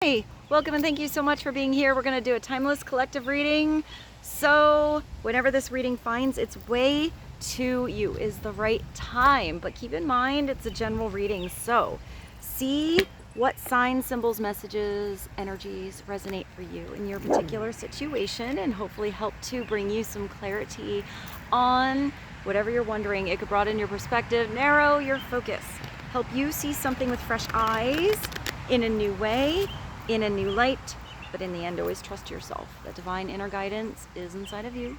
Hey, welcome and thank you so much for being here. We're going to do a timeless collective reading. So whenever this reading finds its way to you is the right time. But keep in mind, it's a general reading. So see what signs, symbols, messages, energies resonate for you in your particular situation and hopefully help to bring you some clarity on whatever you're wondering. It could broaden your perspective, narrow your focus, help you see something with fresh eyes in a new way, in a new light, but in the end, always trust yourself. The divine inner guidance is inside of you,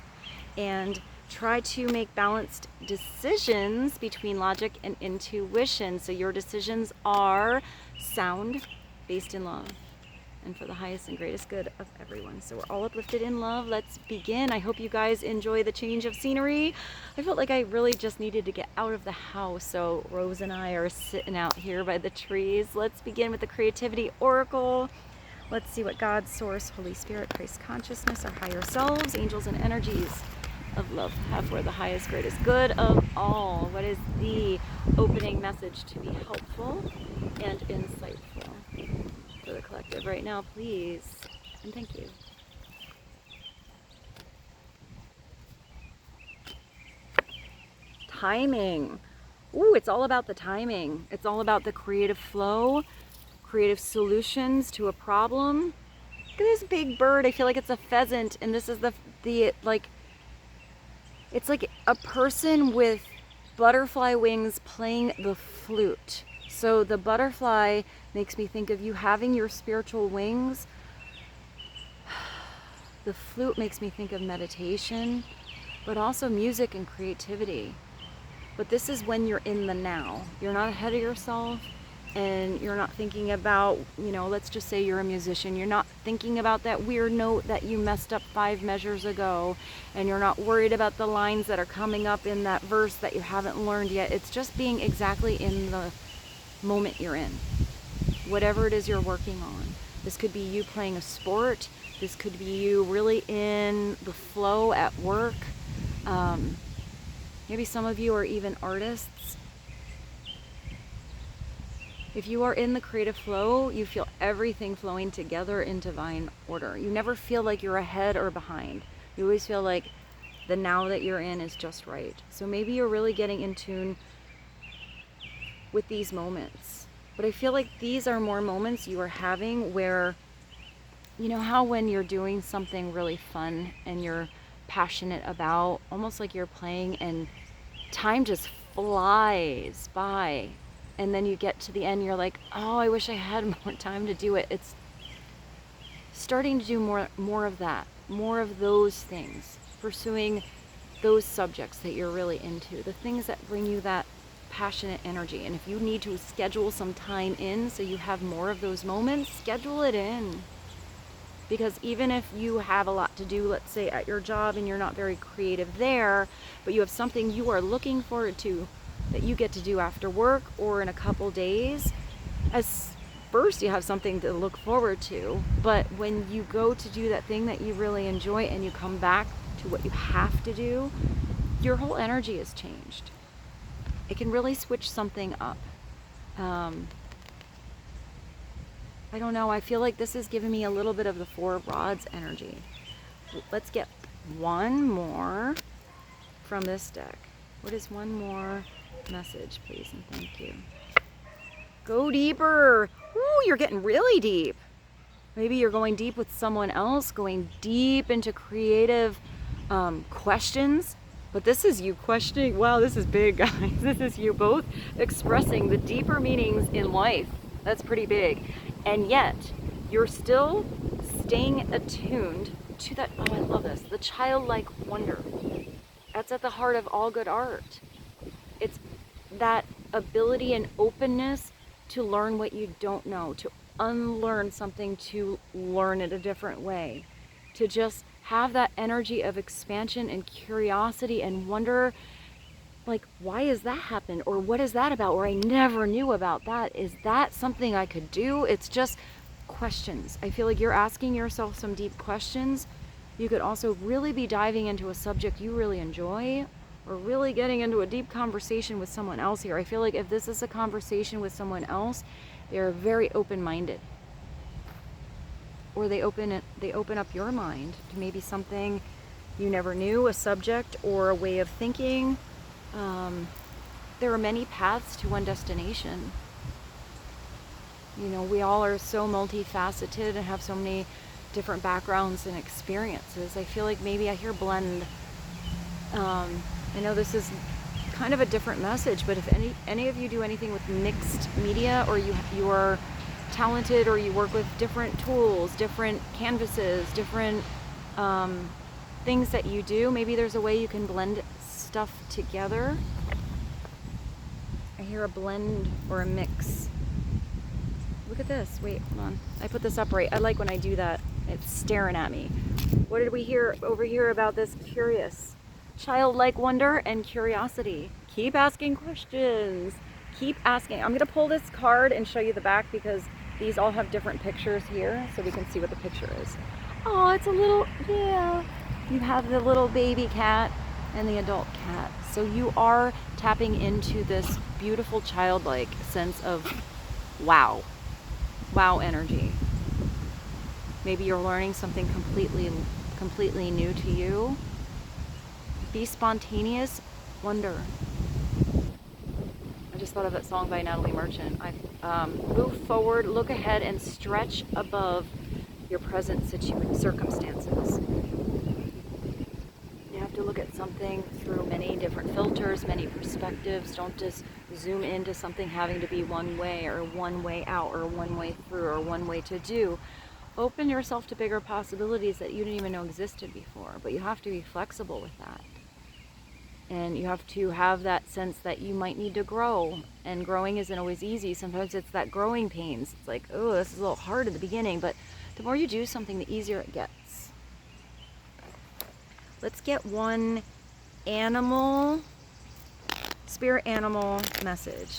and try to make balanced decisions between logic and intuition. So your decisions are sound, based in love, and for the highest and greatest good of everyone. So we're all uplifted in love. Let's begin. I hope you guys enjoy the change of scenery. I felt like I really just needed to get out of the house. So Rose and I are sitting out here by the trees. Let's begin with the Creativity Oracle. Let's see what God, Source, Holy Spirit, Christ Consciousness, our higher selves, angels, and energies of love have for the highest, greatest good of all. What is the opening message to be helpful and insightful for the collective right now, please? And thank you. Timing. Ooh, it's all about the timing. It's all about the creative flow, creative solutions to a problem. Look at this big bird. I feel like it's a pheasant, and this is the like, it's like a person with butterfly wings playing the flute. So the butterfly makes me think of you having your spiritual wings. The flute makes me think of meditation, but also music and creativity. But this is when you're in the now. You're not ahead of yourself, and you're not thinking about, let's just say you're a musician. You're not thinking about that weird note that you messed up 5 measures ago, and you're not worried about the lines that are coming up in that verse that you haven't learned yet. It's just being exactly in the moment you're in. Whatever it is you're working on. This could be you playing a sport. This could be you really in the flow at work. Maybe some of you are even artists. If you are in the creative flow, you feel everything flowing together in divine order. You never feel like you're ahead or behind. You always feel like the now that you're in is just right. So maybe you're really getting in tune with these moments. But I feel like these are more moments you are having where, you know how when you're doing something really fun and you're passionate about, almost like you're playing and time just flies by. And then you get to the end, you're like, oh, I wish I had more time to do it. It's starting to do more of that, more of those things, pursuing those subjects that you're really into, the things that bring you that passionate energy. And if you need to schedule some time in so you have more of those moments, schedule it in. Because even if you have a lot to do, let's say at your job, and you're not very creative there, but you have something you are looking forward to that you get to do after work or in a couple days, as first you have something to look forward to, but when you go to do that thing that you really enjoy and you come back to what you have to do, your whole energy is changed. It can really switch something up. I don't know, I feel like this is giving me a little bit of the 4 rods energy. Let's get one more from this deck. What is one more message, please, and thank you. Go deeper. Ooh, you're getting really deep. Maybe you're going deep with someone else, going deep into creative questions. But this is you questioning. Wow, this is big, guys. This is you both expressing the deeper meanings in life. That's pretty big. And yet, you're still staying attuned to that, oh, I love this, the childlike wonder. That's at the heart of all good art. It's that ability and openness to learn what you don't know, to unlearn something, to learn it a different way, to just have that energy of expansion and curiosity and wonder, like, why is that happen? Or what is that about? Or I never knew about that. Is that something I could do? It's just questions. I feel like you're asking yourself some deep questions. You could also really be diving into a subject you really enjoy, or really getting into a deep conversation with someone else here. I feel like if this is a conversation with someone else, they're very open-minded. or they open up your mind to maybe something you never knew, a subject or a way of thinking. There are many paths to one destination. You know, we all are so multifaceted and have so many different backgrounds and experiences. I feel like maybe I hear blend. I know this is kind of a different message, but if any of you do anything with mixed media, or you are talented, or you work with different tools, different canvases, different things that you do, maybe there's a way you can blend stuff together. I hear a blend or a mix. Look at this. Wait, hold on. I put this up right. I like when I do that. It's staring at me. What did we hear over here about this curious? Childlike wonder and curiosity. Keep asking questions. Keep asking. I'm going to pull this card and show you the back, because these all have different pictures here, so we can see what the picture is. Oh, it's a little, yeah. You have the little baby cat and the adult cat. So you are tapping into this beautiful childlike sense of wow. Wow energy. Maybe you're learning something completely new to you. Be spontaneous, wonder. I just thought of that song by Natalie Merchant. Move forward, look ahead, and stretch above your present circumstances. You have to look at something through many different filters, many perspectives. Don't just zoom into something having to be one way, or one way out, or one way through, or one way to do. Open yourself to bigger possibilities that you didn't even know existed before, but you have to be flexible with that. And you have to have that sense that you might need to grow, and growing isn't always easy. Sometimes it's that growing pains. It's like, oh, this is a little hard at the beginning, but the more you do something, the easier it gets. Let's get one animal, spirit animal message.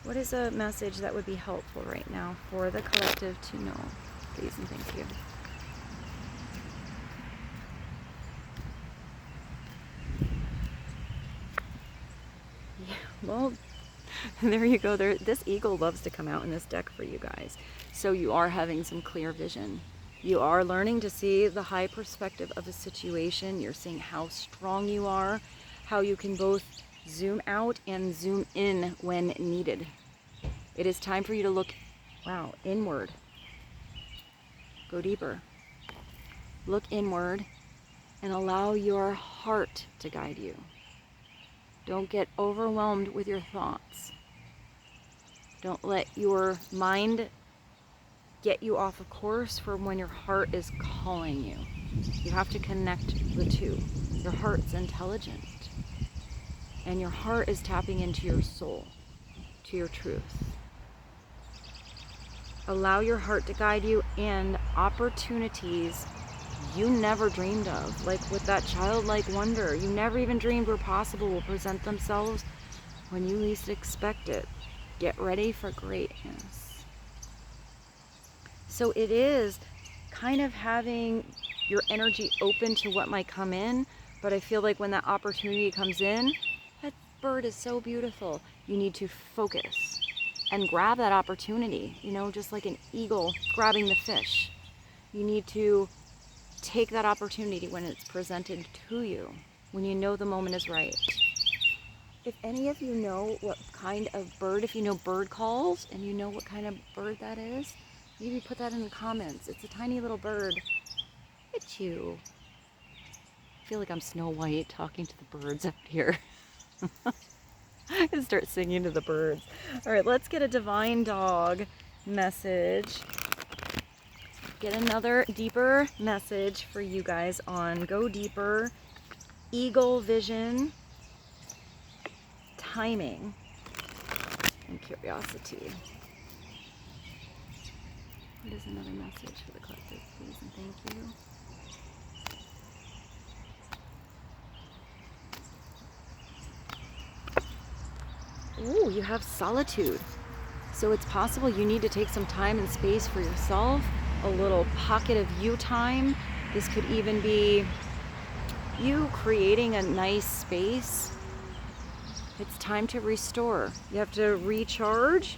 What is a message that would be helpful right now for the collective to know? Please and thank you. Yeah, well, there you go. This eagle loves to come out in this deck for you guys. So you are having some clear vision. You are learning to see the high perspective of a situation. You're seeing how strong you are, how you can both zoom out and zoom in when needed. It is time for you to look, wow, inward. Go deeper. Look inward and allow your heart to guide you. Don't get overwhelmed with your thoughts. Don't let your mind get you off of course from when your heart is calling you. You have to connect the two. Your heart's intelligent, and your heart is tapping into your soul, to your truth. Allow your heart to guide you, and opportunities you never dreamed of, like with that childlike wonder you never even dreamed were possible, will present themselves when you least expect it. Get ready for greatness. So it is kind of having your energy open to what might come in, but I feel like when that opportunity comes in, that bird is so beautiful. You need to focus and grab that opportunity, you know, just like an eagle grabbing the fish. You need to take that opportunity when it's presented to you, when you know the moment is right. If any of you know what kind of bird, if you know bird calls and you know what kind of bird that is, maybe put that in the comments. It's a tiny little bird. It's you. I feel like I'm Snow White talking to the birds up here. And start singing to the birds. All right, let's get a divine dog message. Get another deeper message for you guys on Go Deeper, Eagle Vision, Timing, and Curiosity. What is another message for the collective, please and thank you? Ooh, you have solitude. So it's possible you need to take some time and space for yourself, a little pocket of you time. This could even be you creating a nice space. It's time to restore. You have to recharge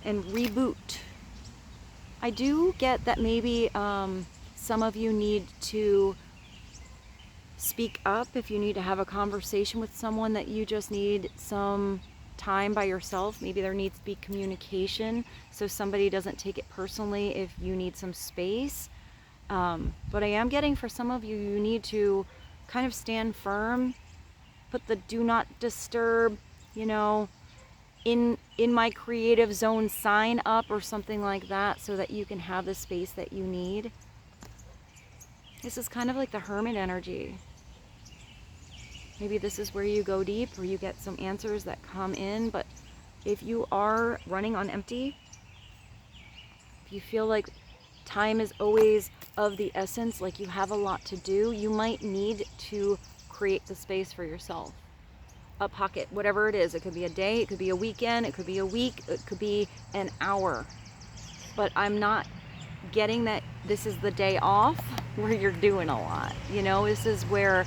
and reboot. I do get that maybe some of you need to speak up if you need to have a conversation with someone, that you just need some time by yourself. Maybe there needs to be communication so somebody doesn't take it personally if you need some space. But I am getting, for some of you, you need to kind of stand firm, put the do not disturb, you know, in my creative zone sign up or something like that, so that you can have the space that you need. This is kind of like the hermit energy. Maybe this is where you go deep, or you get some answers that come in. But if you are running on empty, if you feel like time is always of the essence, like you have a lot to do, you might need to create the space for yourself. A pocket, whatever it is. It could be a day, it could be a weekend, it could be a week, it could be an hour. But I'm not getting that this is the day off where you're doing a lot. You know, this is where,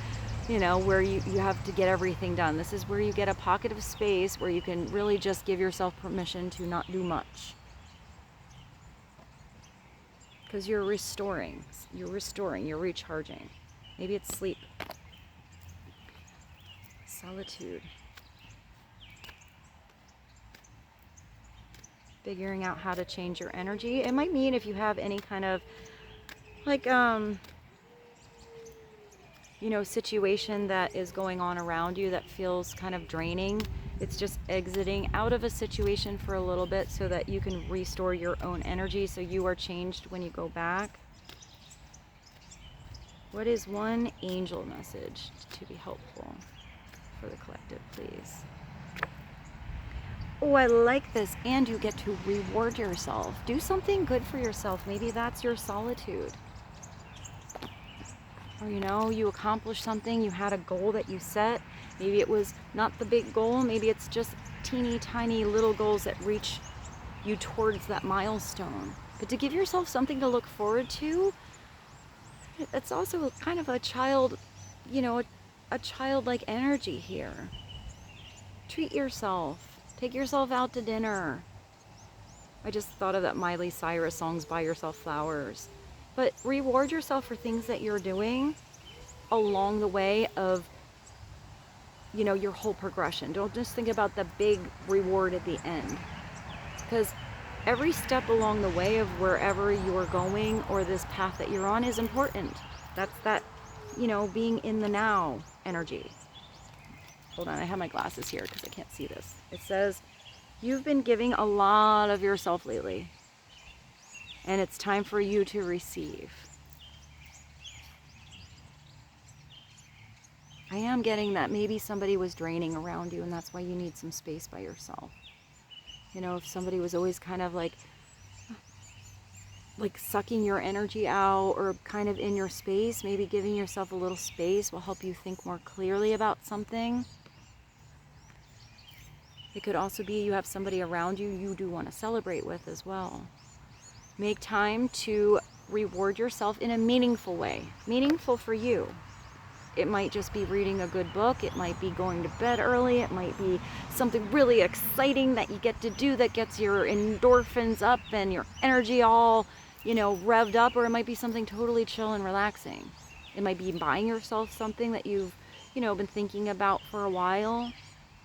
you know, where you have to get everything done. This is where you get a pocket of space where you can really just give yourself permission to not do much. Because you're restoring, you're recharging. Maybe it's sleep. Solitude. Figuring out how to change your energy. It might mean if you have any kind of like you know, situation that is going on around you that feels kind of draining. It's just exiting out of a situation for a little bit so that you can restore your own energy, so you are changed when you go back. What is one angel message to be helpful for the collective, please? Oh, I like this. And you get to reward yourself. Do something good for yourself. Maybe that's your solitude. Or, you know, you accomplished something, you had a goal that you set. Maybe it was not the big goal, maybe it's just teeny tiny little goals that reach you towards that milestone. But to give yourself something to look forward to, it's also kind of a child, you know, a childlike energy here. Treat yourself. Take yourself out to dinner. I just thought of that Miley Cyrus songs, Buy Yourself Flowers. But reward yourself for things that you're doing along the way of, you know, your whole progression. Don't just think about the big reward at the end. Because every step along the way of wherever you're going or this path that you're on is important. That's that, you know, being in the now energy. Hold on, I have my glasses here because I can't see this. It says, you've been giving a lot of yourself lately. And it's time for you to receive. I am getting that maybe somebody was draining around you and that's why you need some space by yourself. You know, if somebody was always kind of like sucking your energy out or kind of in your space, maybe giving yourself a little space will help you think more clearly about something. It could also be you have somebody around you you do want to celebrate with as well. Make time to reward yourself in a meaningful way. Meaningful for you. It might just be reading a good book. It might be going to bed early. It might be something really exciting that you get to do that gets your endorphins up and your energy all, you know, revved up. Or it might be something totally chill and relaxing. It might be buying yourself something that you've, you know, been thinking about for a while.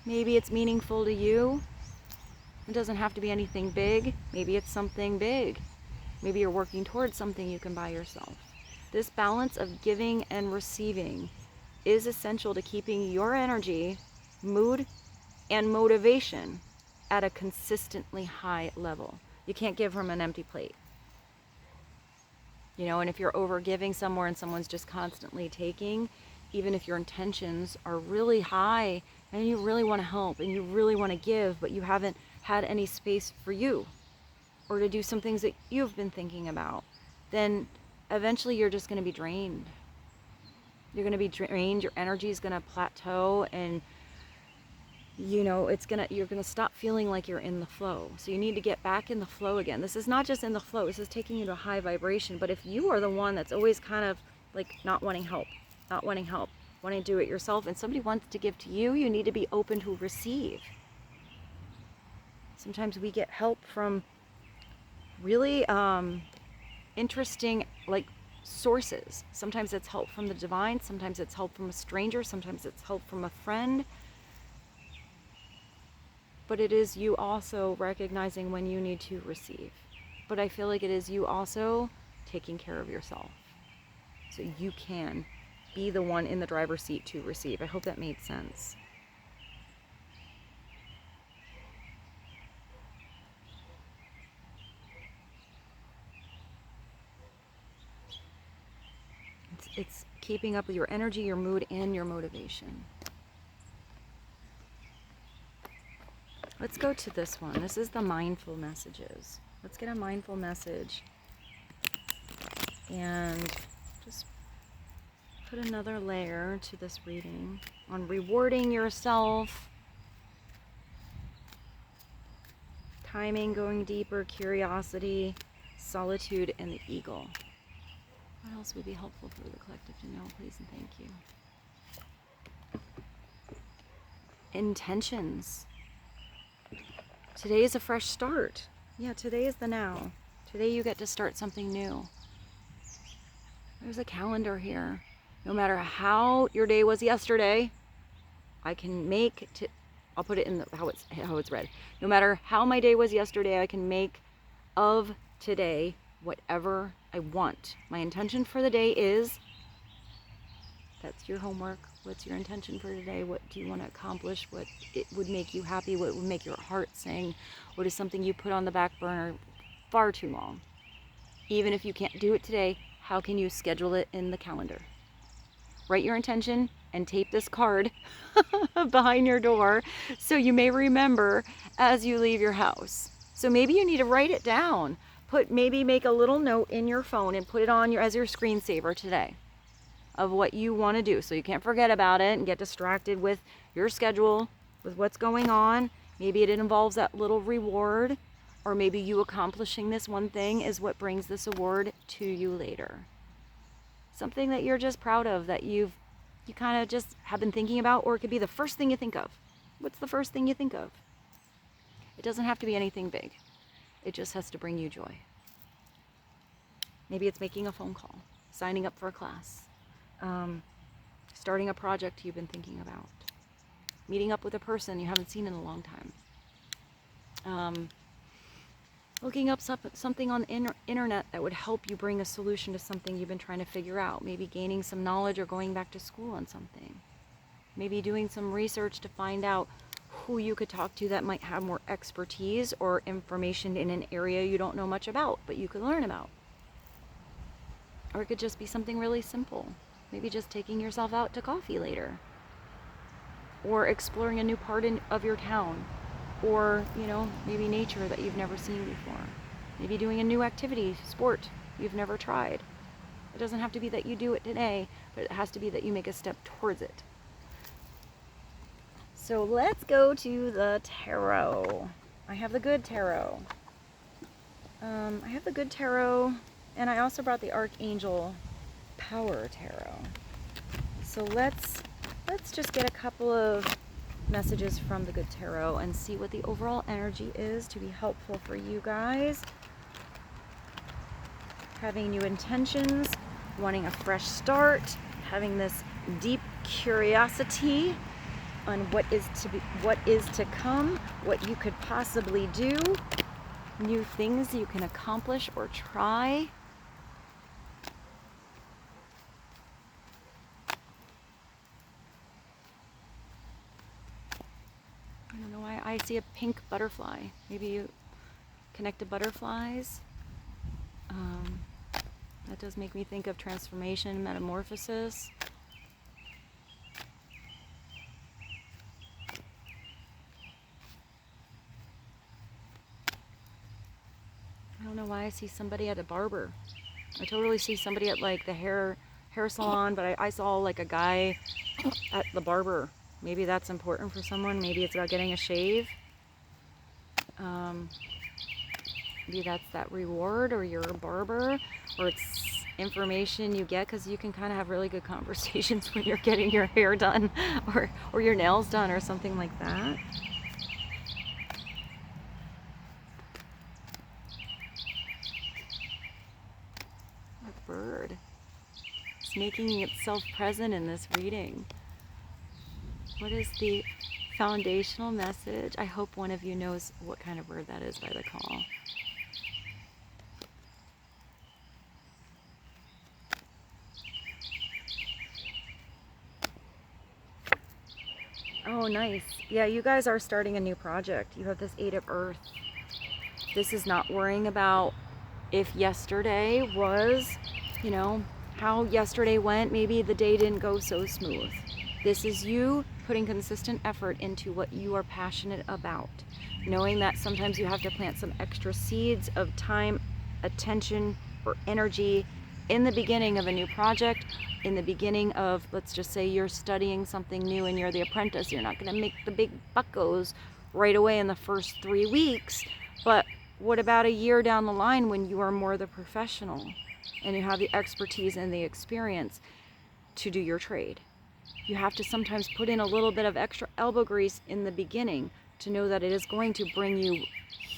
Maybe it's meaningful to you. It doesn't have to be anything big. Maybe it's something big. Maybe you're working towards something you can buy yourself. This balance of giving and receiving is essential to keeping your energy, mood, and motivation at a consistently high level. You can't give from an empty plate. You know, and if you're over giving somewhere and someone's just constantly taking, even if your intentions are really high and you really want to help and you really want to give, but you haven't had any space for you or to do some things that you've been thinking about, then eventually you're just going to be drained. You're going to be drained, your energy is going to plateau, and you know, you're going to stop feeling like you're in the flow. So you need to get back in the flow again. This is not just in the flow, this is taking you to a high vibration. But if you are the one that's always kind of like not wanting help, wanting to do it yourself, and somebody wants to give to you, you need to be open to receive. Sometimes we get help from really interesting, like, sources. Sometimes it's help from the divine, sometimes it's help from a stranger, sometimes it's help from a friend. But it is you also recognizing when you need to receive. But I feel like it is you also taking care of yourself, so you can be the one in the driver's seat to receive. I hope that made sense. It's keeping up with your energy, your mood, and your motivation. Let's go to this one. This is the mindful messages. Let's get a mindful message and just put another layer to this reading on rewarding yourself, timing, going deeper, curiosity, solitude, and the eagle. What else would be helpful for the collective to know, please and thank you? Intentions. Today is a fresh start. Yeah, today is the now. Today you get to start something new. There's a calendar here. No matter how your day was yesterday, I can make I'll put it in how it's read. No matter how my day was yesterday, I can make of today whatever I want. My intention for the day is, that's your homework. What's your intention for today? What do you want to accomplish? What it would make you happy? What would make your heart sing? What is something you put on the back burner far too long? Even if you can't do it today, how can you schedule it in the calendar? Write your intention and tape this card behind your door so you may remember as you leave your house. So maybe you need to write it down. Maybe make a little note in your phone and put it on as your screensaver today of what you want to do, so you can't forget about it and get distracted with your schedule, with what's going on. Maybe it involves that little reward, or maybe you accomplishing this one thing is what brings this award to you later. Something that you're just proud of, that you kind of just have been thinking about, or it could be the first thing you think of. What's the first thing you think of? It doesn't have to be anything big. It just has to bring you joy. Maybe it's making a phone call, signing up for a class, starting a project you've been thinking about, meeting up with a person you haven't seen in a long time, looking up something on the internet that would help you bring a solution to something you've been trying to figure out, maybe gaining some knowledge or going back to school on something, maybe doing some research to find out who you could talk to that might have more expertise or information in an area you don't know much about, but you could learn about. Or it could just be something really simple. Maybe just taking yourself out to coffee later. Or exploring a new part of your town. Or, maybe nature that you've never seen before. Maybe doing a new activity, sport you've never tried. It doesn't have to be that you do it today, but it has to be that you make a step towards it. So let's go to the tarot. I have the good tarot. And I also brought the Archangel Power Tarot. So let's just get a couple of messages from the good tarot and see what the overall energy is to be helpful for you guys. Having new intentions, wanting a fresh start, having this deep curiosity on what is to come, what you could possibly do, new things you can accomplish or try. I don't know why I see a pink butterfly. Maybe you connect to butterflies. That does make me think of transformation, metamorphosis. I don't know why I see somebody at a barber. I totally see somebody at like the hair salon, but I saw like a guy at the barber. Maybe that's important for someone. Maybe it's about getting a shave. Maybe that's that reward, or you're a barber, or it's information you get because you can kind of have really good conversations when you're getting your hair done or your nails done or something like that. bird. It's making itself present in this reading. What is the foundational message? I hope one of you knows what kind of bird that is by the call. Oh, nice. Yeah, you guys are starting a new project. You have this 8 of Earth. This is not worrying about if yesterday was, you know, how yesterday went. Maybe the day didn't go so smooth. This is you putting consistent effort into what you are passionate about. Knowing that sometimes you have to plant some extra seeds of time, attention, or energy in the beginning of a new project, in the beginning of, let's just say you're studying something new and you're the apprentice. You're not going to make the big buckos right away in the first 3 weeks, but what about a year down the line when you are more the professional and you have the expertise and the experience to do your trade? You have to sometimes put in a little bit of extra elbow grease in the beginning to know that it is going to bring you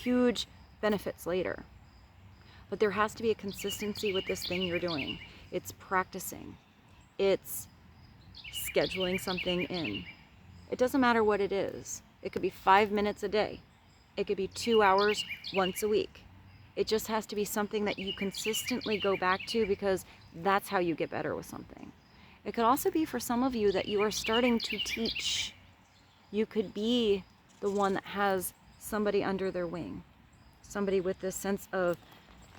huge benefits later. But there has to be a consistency with this thing you're doing. It's practicing. It's scheduling something in. It doesn't matter what it is. It could be 5 minutes a day. It could be 2 hours once a week. It just has to be something that you consistently go back to, because that's how you get better with something. It could also be for some of you that you are starting to teach. You could be the one that has somebody under their wing. Somebody with this sense of,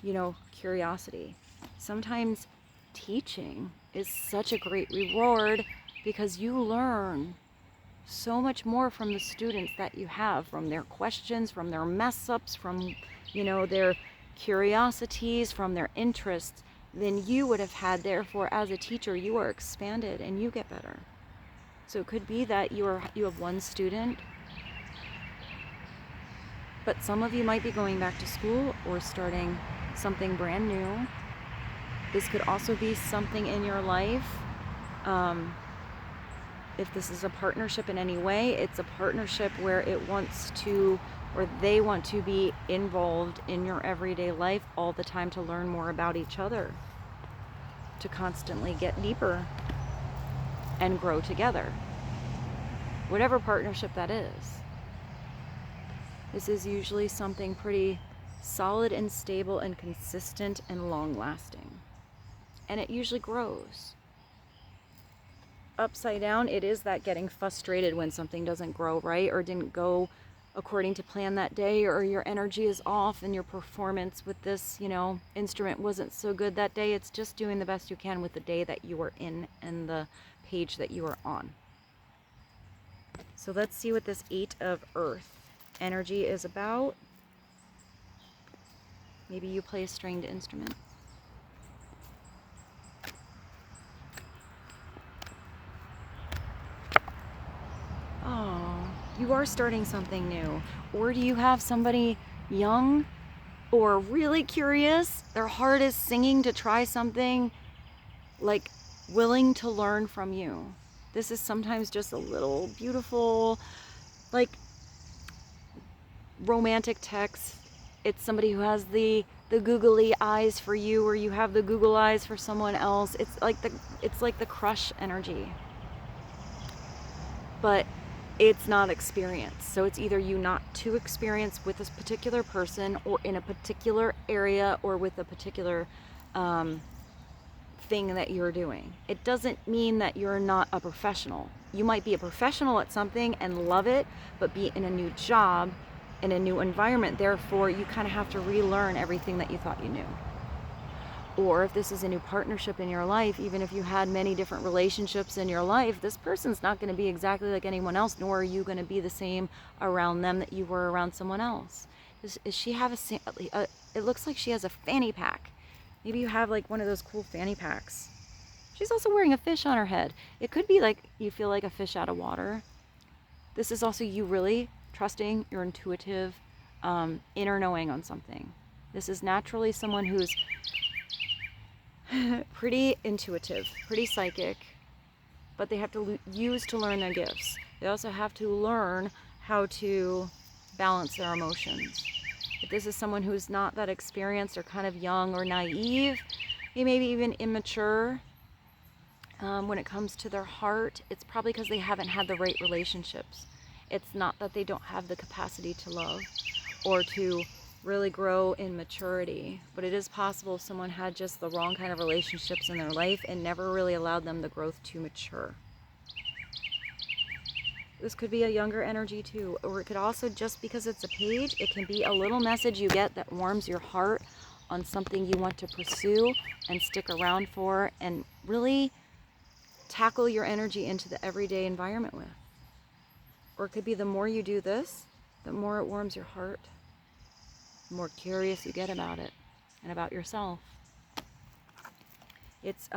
you know, curiosity. Sometimes teaching is such a great reward because you learn so much more from the students that you have, from their questions, from their mess ups, from, you know, their curiosities, from their interests, than you would have had. Therefore, as a teacher, you are expanded and you get better. So it could be that you have one student, but some of you might be going back to school or starting something brand new. This could also be something in your life. If this is a partnership in any way, it's a partnership where it wants to, or they want to be involved in your everyday life all the time to learn more about each other, to constantly get deeper and grow together. Whatever partnership that is. This is usually something pretty solid and stable and consistent and long-lasting. And it usually grows. Upside down, it is that getting frustrated when something doesn't grow right or didn't go according to plan that day, or your energy is off and your performance with this, you know, instrument wasn't so good that day. It's just doing the best you can with the day that you are in and the page that you are on. So let's see what this 8 of Earth energy is about. Maybe you play a stringed instrument. Oh, you are starting something new. Or do you have somebody young or really curious? Their heart is singing to try something, like willing to learn from you. This is sometimes just a little beautiful, like romantic text. It's somebody who has the googly eyes for you, or you have the Google eyes for someone else. It's like the crush energy. But it's not experience. So it's either you not too experienced with this particular person, or in a particular area, or with a particular thing that you're doing. It doesn't mean that you're not a professional. You might be a professional at something and love it, but be in a new job, in a new environment. Therefore, you kind of have to relearn everything that you thought you knew. Or if this is a new partnership in your life, even if you had many different relationships in your life, this person's not going to be exactly like anyone else, nor are you going to be the same around them that you were around someone else. Does she have it looks like she has a fanny pack. Maybe you have like one of those cool fanny packs. She's also wearing a fish on her head. It could be like you feel like a fish out of water. This is also you really trusting your intuitive inner knowing on something. This is naturally someone who's pretty intuitive, pretty psychic, but they have to use to learn their gifts. They also have to learn how to balance their emotions. If this is someone who's not that experienced or kind of young or naive, maybe even immature when it comes to their heart. It's probably because they haven't had the right relationships. It's not that they don't have the capacity to love or to really grow in maturity, but it is possible if someone had just the wrong kind of relationships in their life and never really allowed them the growth to mature. This could be a younger energy too, or it could also, just because it's a page, it can be a little message you get that warms your heart on something you want to pursue and stick around for and really tackle your energy into the everyday environment with. Or it could be the more you do this, the more it warms your heart, the more curious you get about it and about yourself. It's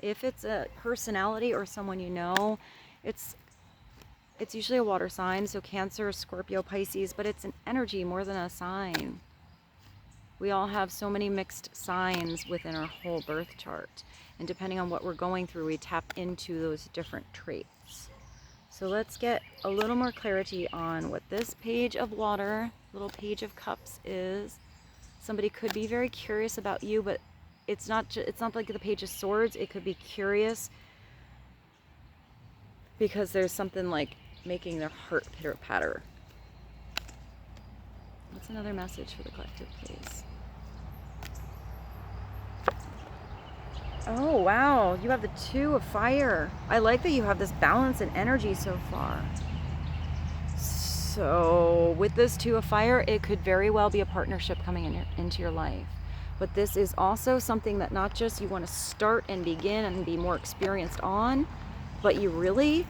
if it's a personality or someone you know, it's usually a water sign, so Cancer, Scorpio, Pisces, but it's an energy more than a sign. We all have so many mixed signs within our whole birth chart, and depending on what we're going through, we tap into those different traits. So let's get a little more clarity on what this page of water, little page of cups is. Somebody could be very curious about you, but it's not like the page of swords. It could be curious because there's something like making their heart pitter patter. What's another message for the collective, please? Oh, wow. You have the Two of Fire. I like that you have this balance and energy so far. So with this Two of Fire, it could very well be a partnership coming into your life. But this is also something that not just you want to start and begin and be more experienced on, but you really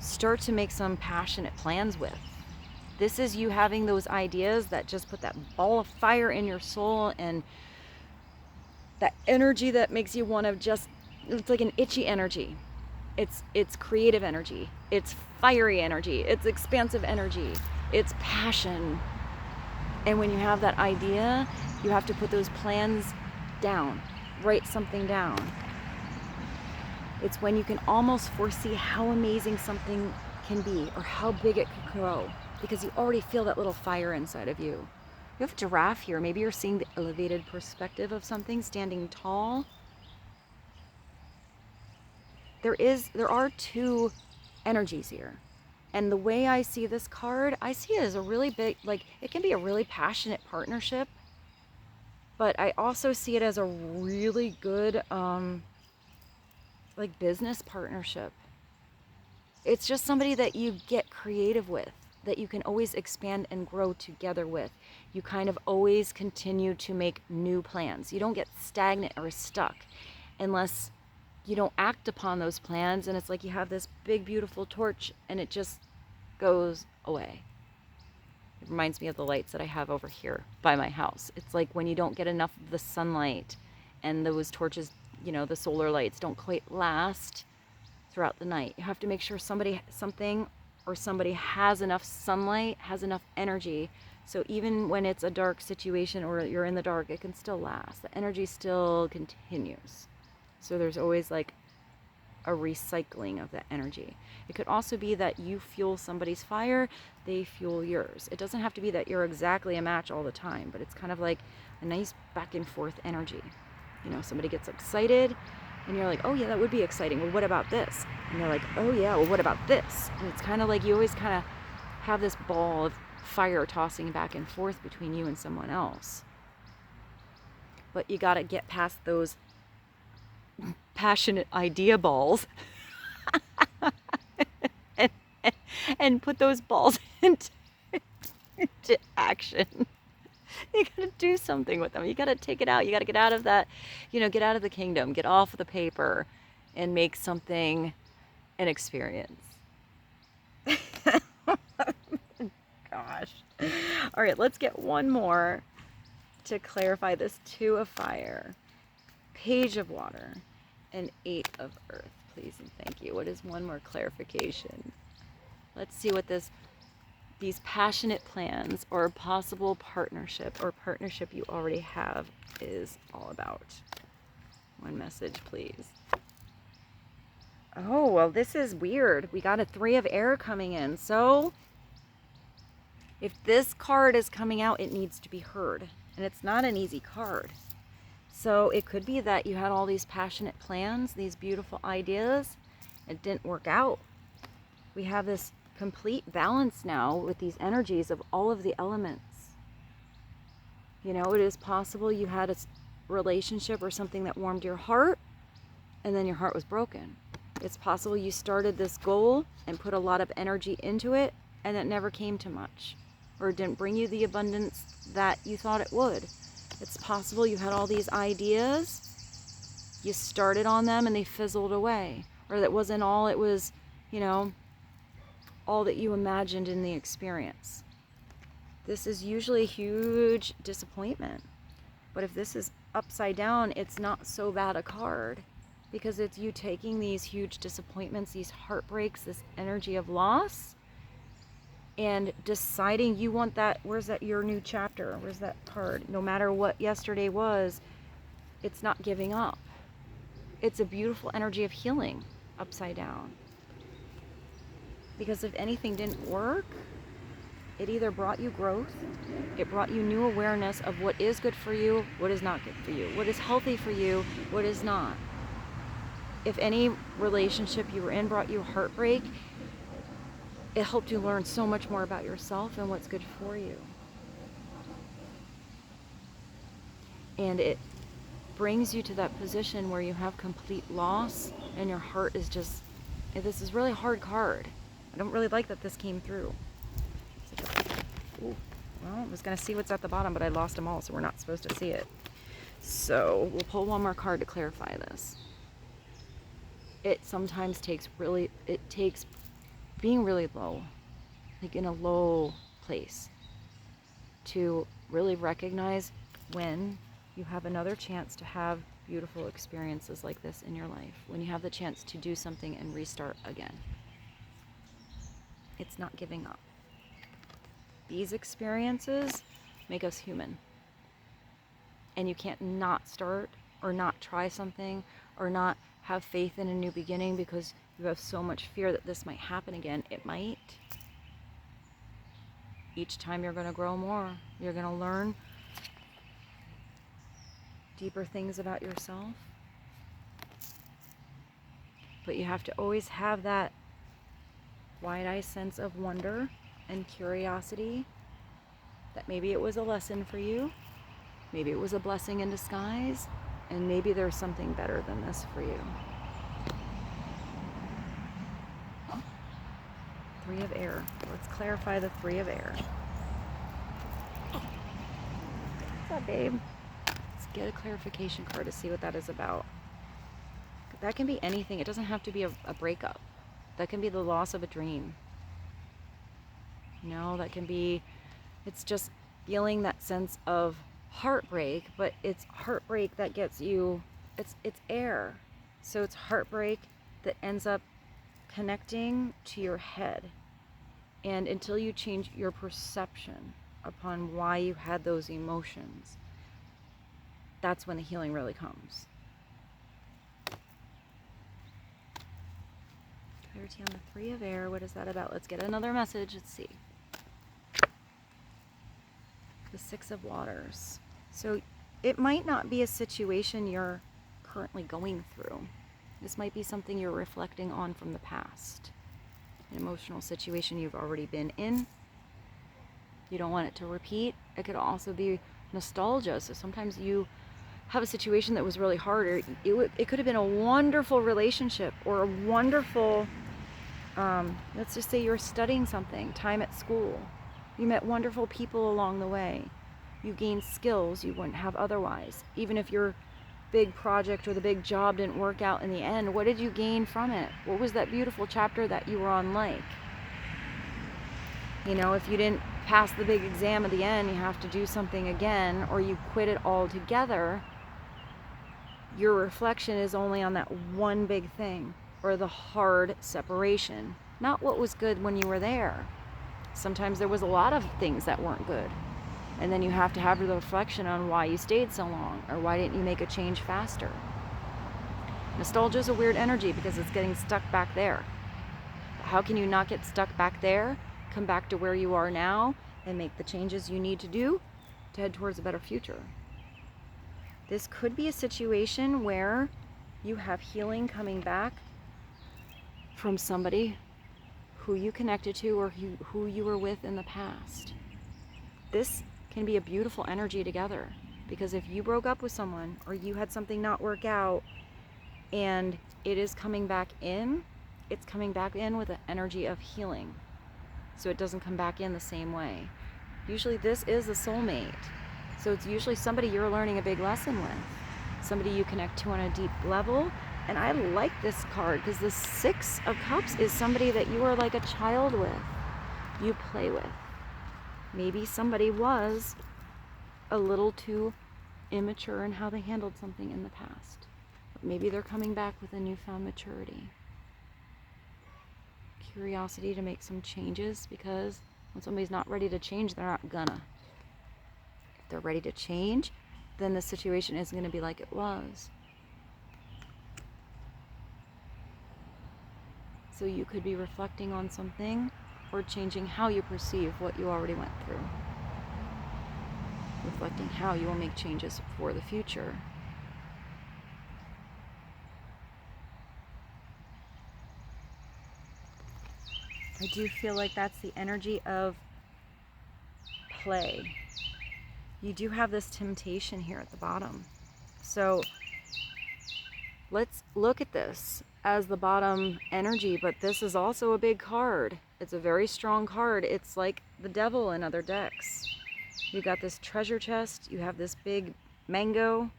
start to make some passionate plans with. This is you having those ideas that just put that ball of fire in your soul, and that energy that makes you want to just, it's like an itchy energy. It's creative energy. It's fiery energy. It's expansive energy. It's passion. And when you have that idea, you have to put those plans down, write something down. It's when you can almost foresee how amazing something can be or how big it could grow, because you already feel that little fire inside of you. You have a giraffe here. Maybe you're seeing the elevated perspective of something standing tall. There are two energies here. And the way I see this card, I see it as a really big, like, it can be a really passionate partnership, but I also see it as a really good, like, business partnership. It's just somebody that you get creative with, that you can always expand and grow together with. You kind of always continue to make new plans. You don't get stagnant or stuck unless you don't act upon those plans, and it's like you have this big beautiful torch and it just goes away. It reminds me of the lights that I have over here by my house. It's like when you don't get enough of the sunlight and those torches, you know, the solar lights don't quite last throughout the night. You have to make sure somebody has enough sunlight, has enough energy, so even when it's a dark situation or you're in the dark, it can still last. The energy still continues. So there's always like a recycling of that energy. It could also be that you fuel somebody's fire, they fuel yours. It doesn't have to be that you're exactly a match all the time, but it's kind of like a nice back and forth energy. You know, somebody gets excited and you're like, oh yeah, that would be exciting. Well, what about this? And they're like, oh yeah, well, what about this? And it's kind of like you always kind of have this ball of fire tossing back and forth between you and someone else. But you got to get past those passionate idea balls and put those balls into action. You gotta do something with them. You gotta take it out. You gotta get out of that, get out of the kingdom, get off of the paper and make something an experience. Gosh. All right, let's get one more to clarify this Two of Fire, Page of Water, and Eight of Earth, please and thank you. What is one more clarification? Let's see what these passionate plans or possible partnership or partnership you already have is all about. One message, please. Oh, well, this is weird. We got a Three of Air coming in. So if this card is coming out, it needs to be heard. And it's not an easy card. So it could be that you had all these passionate plans, these beautiful ideas. It didn't work out. We have this complete balance now with these energies of all of the elements. You know, it is possible you had a relationship or something that warmed your heart, and then your heart was broken. It's possible you started this goal and put a lot of energy into it, and it never came to much, or it didn't bring you the abundance that you thought it would. It's possible you had all these ideas, you started on them and they fizzled away, or that wasn't all it was, you know, all that you imagined in the experience. This is usually a huge disappointment. But if this is upside down, it's not so bad a card, because it's you taking these huge disappointments, these heartbreaks, this energy of loss, and deciding you want that. Where's that, your new chapter? Where's that card? No matter what yesterday was, it's not giving up. It's a beautiful energy of healing upside down. Because if anything didn't work, it either brought you growth, it brought you new awareness of what is good for you, what is not good for you, what is healthy for you, what is not. If any relationship you were in brought you heartbreak, it helped you learn so much more about yourself and what's good for you. And it brings you to that position where you have complete loss and your heart is just, this is really hard card. I don't really like that this came through. Ooh, well, I was going to see what's at the bottom, but I lost them all, so we're not supposed to see it. So we'll pull one more card to clarify this. It sometimes takes being really low, like in a low place, to really recognize when you have another chance to have beautiful experiences like this in your life, when you have the chance to do something and restart again. It's not giving up. These experiences make us human. And you can't not start or not try something or not have faith in a new beginning because you have so much fear that this might happen again. It might. Each time you're going to grow more. You're going to learn deeper things about yourself. But you have to always have that wide-eyed sense of wonder and curiosity, that maybe it was a lesson for you, maybe it was a blessing in disguise, and maybe there's something better than this for you. Three of Air. Let's clarify the Three of Air. What's up, babe? Let's get a clarification card to see what that is about. That can be anything. It doesn't have to be a breakup. That can be the loss of a dream. You know, that can be, it's just feeling that sense of heartbreak, but it's heartbreak that gets you, it's air. So it's heartbreak that ends up connecting to your head. And until you change your perception upon why you had those emotions, that's when the healing really comes. Clarity on the Three of Air. What is that about? Let's get another message. Let's see. The Six of Waters. So it might not be a situation you're currently going through. This might be something you're reflecting on from the past. An emotional situation you've already been in. You don't want it to repeat. It could also be nostalgia. So sometimes you have a situation that was really hard, or it could have been a wonderful relationship or a wonderful, let's just say you're studying something, time at school. You met wonderful people along the way. You gained skills you wouldn't have otherwise. Even if your big project or the big job didn't work out in the end, what did you gain from it? What was that beautiful chapter that you were on like? You know, if you didn't pass the big exam at the end, you have to do something again, or you quit it altogether. Your reflection is only on that one big thing, or the hard separation, not what was good when you were there. Sometimes there was a lot of things that weren't good. And then you have to have the reflection on why you stayed so long, or why didn't you make a change faster. Nostalgia is a weird energy because it's getting stuck back there. How can you not get stuck back there, come back to where you are now, and make the changes you need to do to head towards a better future? This could be a situation where you have healing coming back from somebody who you connected to or who you were with in the past. This can be a beautiful energy together, because if you broke up with someone or you had something not work out and it is coming back in, it's coming back in with an energy of healing. So it doesn't come back in the same way. Usually this is a soulmate. So it's usually somebody you're learning a big lesson with, somebody you connect to on a deep level. And I like this card because the Six of Cups is somebody that you are like a child with, you play with. Maybe somebody was a little too immature in how they handled something in the past. But maybe they're coming back with a newfound maturity. Curiosity to make some changes, because when somebody's not ready to change, they're not gonna. If they're ready to change, then the situation isn't gonna be like it was. So you could be reflecting on something or changing how you perceive what you already went through. Reflecting how you will make changes for the future. I do feel like that's the energy of play. You do have this temptation here at the bottom. So let's look at this as the bottom energy, but this is also a big card. It's a very strong card. It's like the devil in other decks. You got this treasure chest, you have this big mango.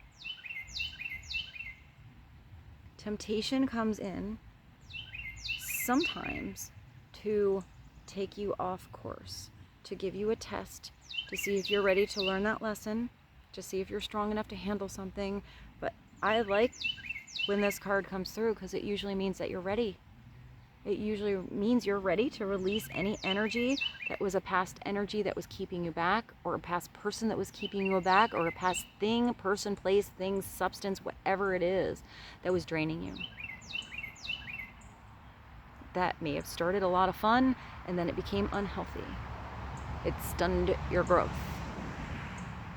Temptation comes in sometimes to take you off course, to give you a test, to see if you're ready to learn that lesson, to see if you're strong enough to handle something. But I like when this card comes through because it usually means that you're ready. It usually means you're ready to release any energy that was a past energy that was keeping you back, or a past person that was keeping you back, or a past thing, person, place, thing, substance, whatever it is that was draining you. That may have started a lot of fun and then it became unhealthy. It stunned your growth.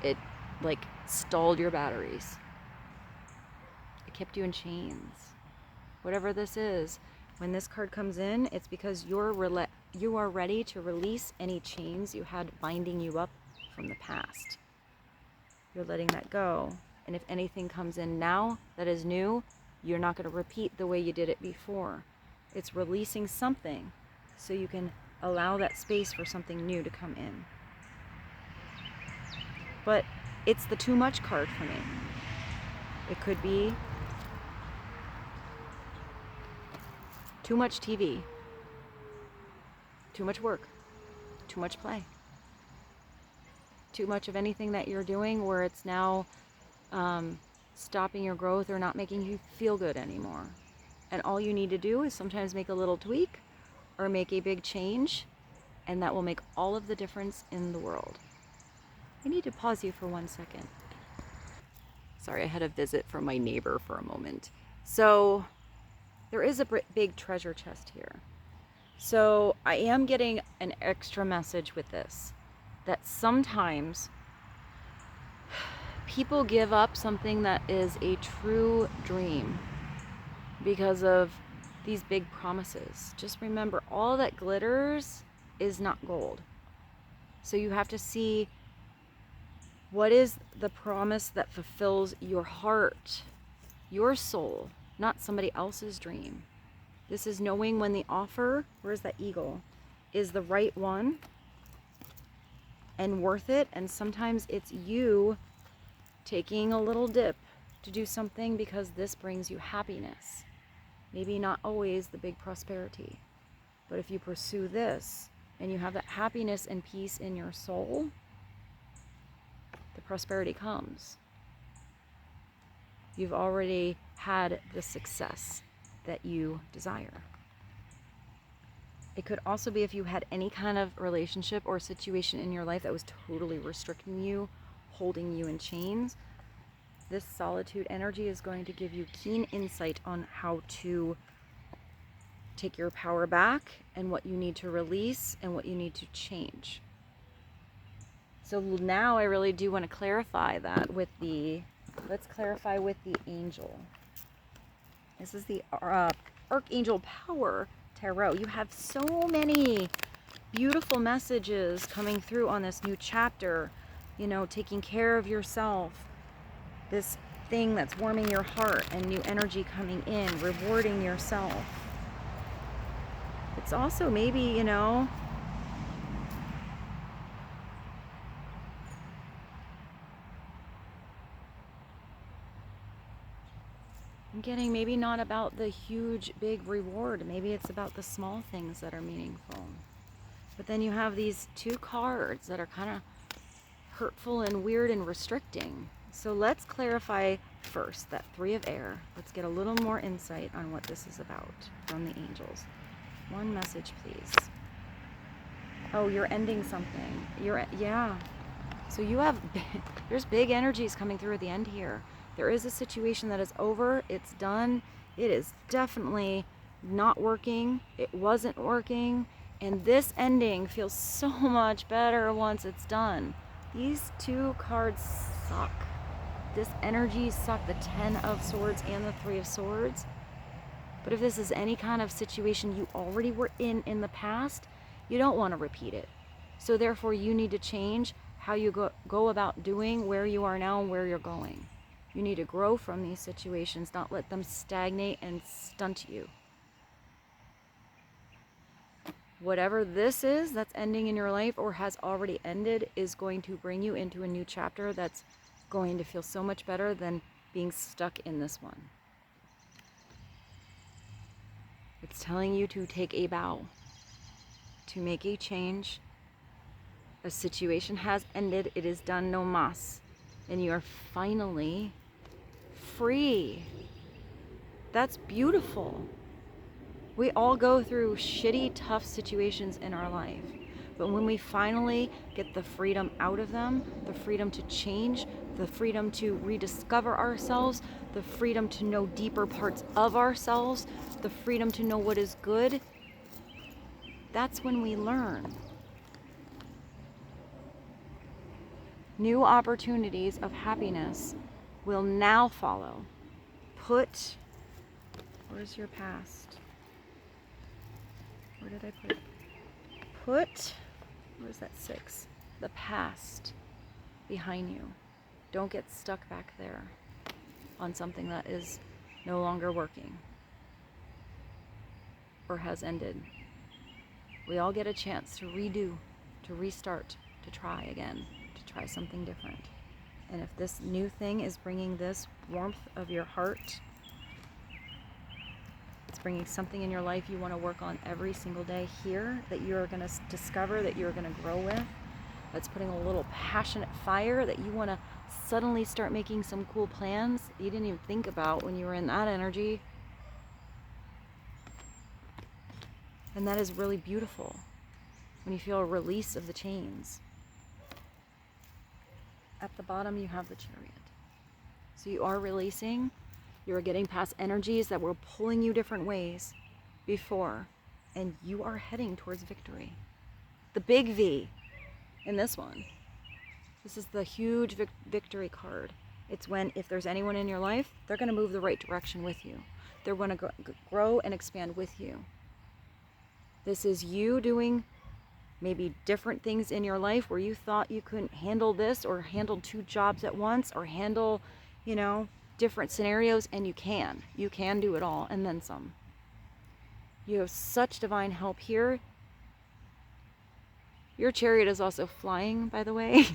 It like stalled your batteries. It kept you in chains. Whatever this is, when this card comes in, it's because you are ready to release any chains you had binding you up from the past. You're letting that go. And if anything comes in now that is new, you're not going to repeat the way you did it before. It's releasing something so you can allow that space for something new to come in. But it's the too much card for me. It could be too much TV, too much work, too much play, too much of anything that you're doing where it's now stopping your growth or not making you feel good anymore. And all you need to do is sometimes make a little tweak or make a big change, and that will make all of the difference in the world. I need to pause you for 1 second. Sorry, I had a visit from my neighbor for a moment. So there is a big treasure chest here. So I am getting an extra message with this, that sometimes people give up something that is a true dream because of these big promises. Just remember, all that glitters is not gold. So you have to see what is the promise that fulfills your heart, your soul, not somebody else's dream. This is knowing when the offer, where's that eagle, is the right one and worth it. And sometimes it's you taking a little dip to do something because this brings you happiness. Maybe not always the big prosperity, but if you pursue this and you have that happiness and peace in your soul, the prosperity comes. You've already had the success that you desire. It could also be if you had any kind of relationship or situation in your life that was totally restricting you, holding you in chains. This solitude energy is going to give you keen insight on how to take your power back and what you need to release and what you need to change. So now I really do want to clarify that with the Let's clarify with the angel. This is the Archangel Power Tarot. You have so many beautiful messages coming through on this new chapter. You know, taking care of yourself. This thing that's warming your heart and new energy coming in. Rewarding yourself. It's also maybe, you know, I'm getting maybe not about the huge big reward. Maybe it's about the small things that are meaningful. But then you have these two cards that are kind of hurtful and weird and restricting. So let's clarify first that Three of Air. Let's get a little more insight on what this is about from the angels. One message, please. Oh, you're ending something. Yeah. So you have, there's big energies coming through at the end here. There is a situation that is over. It's done. It is definitely not working. It wasn't working. And this ending feels so much better once it's done. These two cards suck. This energy suck, the Ten of Swords and the Three of Swords. But if this is any kind of situation you already were in the past, you don't want to repeat it. So therefore you need to change how you go about doing where you are now and where you're going. You need to grow from these situations, not let them stagnate and stunt you. Whatever this is that's ending in your life or has already ended is going to bring you into a new chapter that's going to feel so much better than being stuck in this one. It's telling you to take a bow, to make a change. A situation has ended. It is done, no mas. And you are finally free. That's beautiful. We all go through shitty, tough situations in our life. But when we finally get the freedom out of them, the freedom to change, the freedom to rediscover ourselves, the freedom to know deeper parts of ourselves, the freedom to know what is good, that's when we learn. New opportunities of happiness will now follow. Where's your past? Where did I put it? Where's that 6? The past behind you. Don't get stuck back there on something that is no longer working or has ended. We all get a chance to redo, to restart, to try again, to try something different. And if this new thing is bringing this warmth of your heart, it's bringing something in your life you want to work on every single day here that you're going to discover, that you're going to grow with, that's putting a little passionate fire that you want to suddenly start making some cool plans you didn't even think about when you were in that energy. And that is really beautiful when you feel a release of the chains. At the bottom you have the Chariot. So you are releasing. You are getting past energies that were pulling you different ways before, and you are heading towards victory. The big V in this one. This is the huge victory card. It's when, if there's anyone in your life, they're going to move the right direction with you. They're going to grow and expand with you. This is you doing maybe different things in your life where you thought you couldn't handle this or handle 2 jobs at once or handle, different scenarios, and you can. You can do it all and then some. You have such divine help here. Your chariot is also flying, by the way.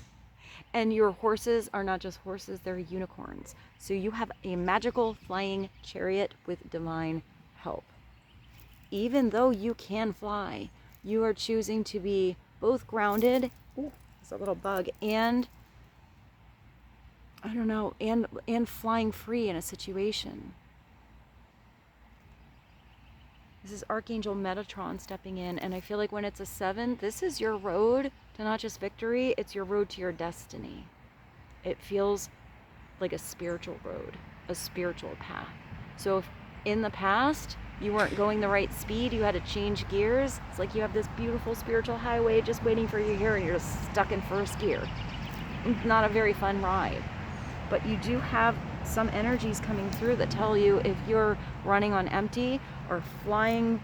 And your horses are not just horses, they're unicorns. So you have a magical flying chariot with divine help. Even though you can fly, you are choosing to be both grounded, ooh, there's a little bug, and and flying free in a situation. This is Archangel Metatron stepping in, and I feel like when it's a 7, this is your road to not just victory, it's your road to your destiny. It feels like a spiritual road, a spiritual path. So if in the past you weren't going the right speed, you had to change gears, it's like you have this beautiful spiritual highway just waiting for you here and you're just stuck in first gear. It's not a very fun ride. but you do have some energies coming through that tell you if you're running on empty or flying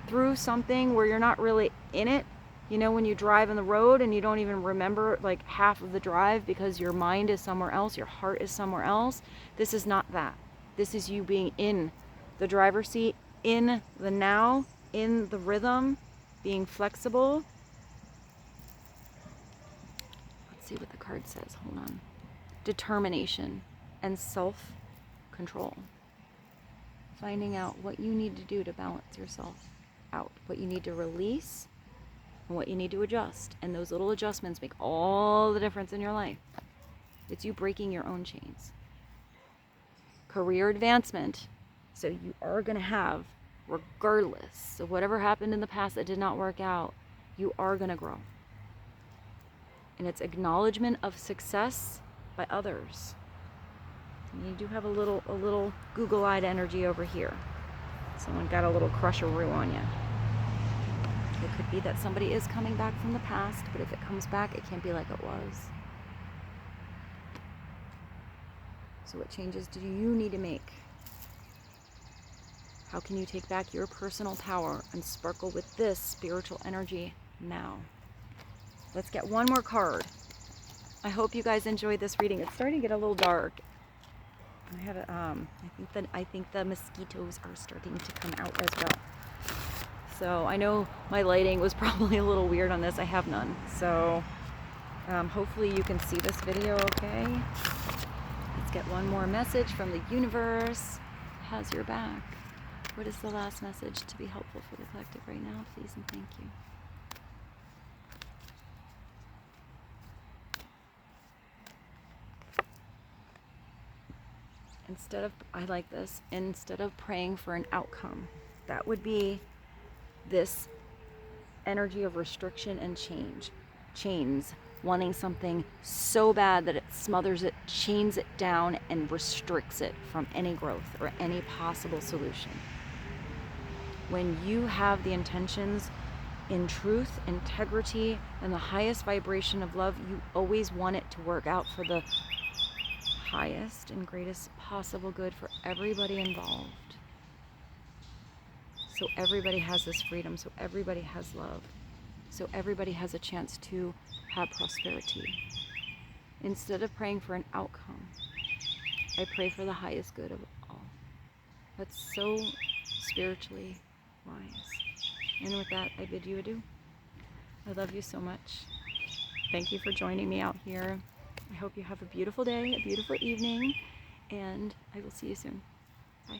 through something where you're not really in it. You know, when you drive on the road and you don't even remember like half of the drive because your mind is somewhere else, your heart is somewhere else. This is not that. This is you being in the driver's seat, in the now, in the rhythm, being flexible. Let's see what the card says. Hold on. Determination and self-control. Finding out what you need to do to balance yourself out, what you need to release and what you need to adjust. And those little adjustments make all the difference in your life. It's you breaking your own chains. Career advancement. So you are going to have, regardless of whatever happened in the past that did not work out, you are going to grow. And it's acknowledgement of success by others. And you do have a little Google-eyed energy over here. Someone got a little crusheroo on you. It could be that somebody is coming back from the past, but if it comes back, it can't be like it was. So what changes do you need to make? How can you take back your personal power and sparkle with this spiritual energy now? Let's get one more card. I hope you guys enjoyed this reading. It's starting to get a little dark. I have I think the mosquitoes are starting to come out as well. So I know my lighting was probably a little weird on this. I have none. So hopefully you can see this video okay. Let's get one more message from the universe. Has your back. What is the last message to be helpful for the collective right now? Please and thank you. I like this, instead of praying for an outcome, that would be this energy of restriction and chains, wanting something so bad that it smothers it, chains it down, and restricts it from any growth or any possible solution. When you have the intentions in truth, integrity, and the highest vibration of love, you always want it to work out for the highest and greatest possible good for everybody involved. So everybody has this freedom, so everybody has love, so everybody has a chance to have prosperity. Instead of praying for an outcome, I pray for the highest good of all. That's so spiritually wise. And with that, I bid you adieu. I love you so much. Thank you for joining me out here. I hope you have a beautiful day, a beautiful evening, and I will see you soon. Bye.